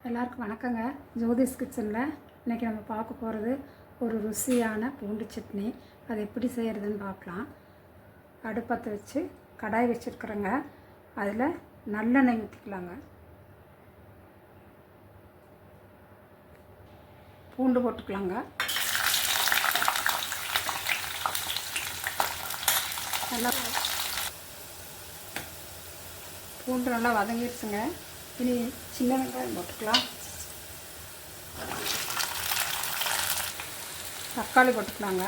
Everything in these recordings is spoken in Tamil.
எல்லாருக்கும் வணக்கங்க. ஜோதிஸ் கிச்சனில் இன்றைக்கி நம்ம பார்க்க போகிறது ஒரு ருசியான பூண்டு சட்னி. அது எப்படி செய்கிறதுன்னு பார்க்கலாம். அடுப்பத்தை வச்சு கடாய் வச்சுருக்குறேங்க. அதில் நல்லெண்ணெய் ஊற்றிக்கலாங்க. பூண்டு போட்டுக்கலாங்க. நல்லா பூண்டு நல்லா வதங்கிடுச்சுங்க. இனி சின்ன வெங்காயம் போட்டுக்கலாம். தக்காளி போட்டுக்கலாங்க.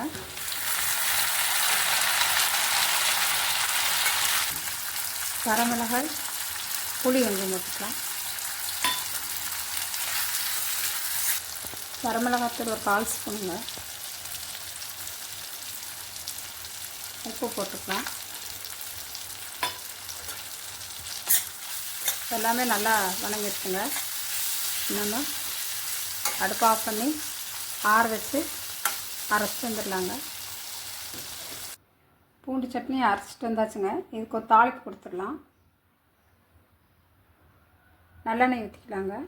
வரமிளகாய், புளி கொஞ்சம் போட்டுக்கலாம். வரமிளகாத்தூள் ஒரு 1/4 ஸ்பூனுங்க. உப்பு போட்டுக்கலாம். எல்லாமே நல்லா வணங்கிடுச்சுங்க. நம்ம அடுப்பு ஆஃப் பண்ணி ஆற வச்சு அரைச்சிட்டு வந்துடலாங்க. பூண்டு சட்னி அரைச்சிட்டு வந்தாச்சுங்க. இதுக்கு ஒரு தாளிப்பு கொடுத்துடலாம். நல்லெண்ணெய் ஊற்றிக்கலாங்க.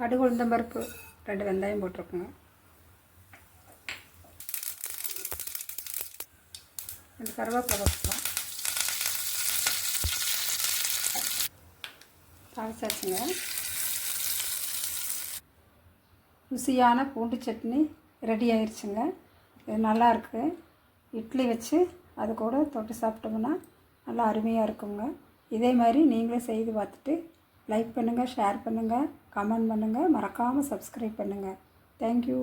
கடுகு, உளுந்தம்பருப்பு, 2 வெங்காயம் போட்டிருக்குங்க. 2 கருவேப்பிலை போட்டுக்கலாம். தாளிச்சாச்சுங்க. ருசியான பூண்டு சட்னி ரெடி ஆயிடுச்சுங்க. இது நல்லாயிருக்கு. இட்லி வச்சு அது கூட தொட்டு சாப்பிட்டோம்னா நல்லா அருமையாக இருக்குங்க. இதே மாதிரி நீங்களும் செய்து பார்த்துட்டு லைக் பண்ணுங்கள், ஷேர் பண்ணுங்கள், கமெண்ட் பண்ணுங்கள், மறக்காமல் சப்ஸ்கிரைப் பண்ணுங்கள். தேங்க்யூ.